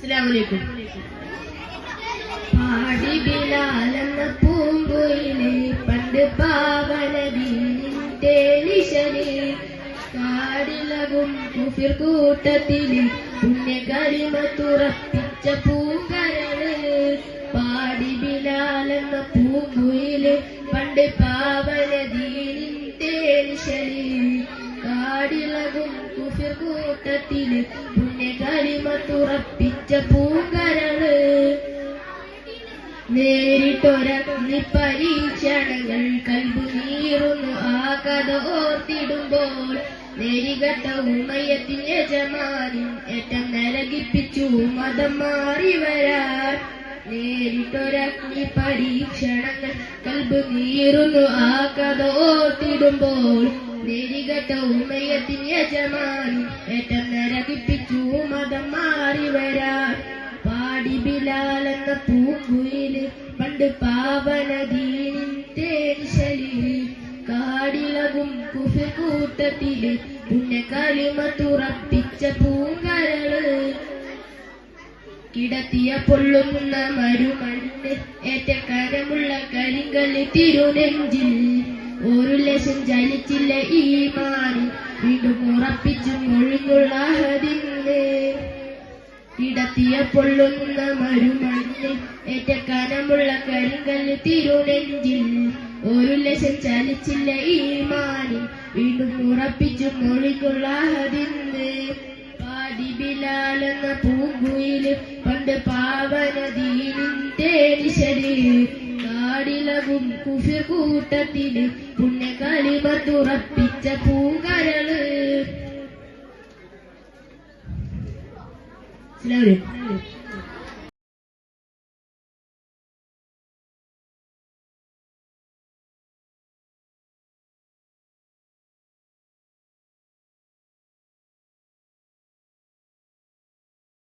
അസ്സലാമു പാടി ബിലാലെന്ന പൂങ്കുയിലെ പണ്ട് പാവനദീനിന്റെ നിശനെ കാടിലകും കുഫിർ കൂട്ടത്തില് പുണ്യകരിമത്തുറപ്പിച്ച പൂങ്കരള് പാടി ബിലാലെന്ന പൂങ്കുയിലെ പണ്ട് പാവനദീനിന്റെ നിശനെ കാടിലകും കുഫിർ കൂട്ടത്തില് പുണ്യകരിമത്തുറപ്പിച്ച പൂങ്കരള് നേരിട്ടൊരഗ്നി പരീക്ഷണങ്ങൾ കൽബു നീറുന്നു ആ കഥ ഓർത്തിടുമ്പോൾ നേരികട്ട ഉമ്മയത്തിൻ യജമാനൻ ഏറ്റം നരകിപ്പിച്ചു മതം മാറി വരാൻ നേരിട്ടൊരഗ്നി പരീക്ഷണങ്ങൾ കൽബു നീറുന്നു ആ കഥ ഓർത്തിടുമ്പോൾ നേരികട്ട ഉമ്മയത്തിൻ യജമാനൻ ഏറ്റം നരകിപ്പിച്ചു മതം മാറി വരാൻ പാടി ബിലാലെന്ന പൂങ്കുയില് പണ്ട് പാവനദീനിന്റെ നിശലില് കാടിലകും കുഫിർ കൂട്ടത്തില് പുണ്യകരിമത്തുറപ്പിച്ച പൂങ്കരള് കിടത്തിയ പൊള്ളുന്ന മരുമണ്ണ് ഏറ്റ കരമുള്ള കരിങ്കല്ല് തിരുനെഞ്ചിൽ ഒരു ലക്ഷം ചലിച്ചില്ല ഈമാനി വീണ്ടും ഉറപ്പിച്ചു ഒഴിഞ്ഞുള്ള ഹദിന്ന് കിടത്തിയ പൊള്ളുന്ന മരുമണ്ണ് ഏറ്റ കനമുള്ള കരിങ്കല്ല് തിരുനെഞ്ചിൽ ഒരു ലക്ഷം ചലിച്ചില്ല ഈമാനി വീണ്ടും ഉറപ്പിച്ചു മൊഴിക്കുള്ള ഹദിന്ന് പാടി ബിലാലെന്ന പൂങ്കുയില് പണ്ട് പാവനദീനിന്റെ നിശല് കാടിലകും കുഫിർ കൂട്ടത്തില് പുണ്യകരിമത്തുറപ്പിച്ച പൂങ്കരള്.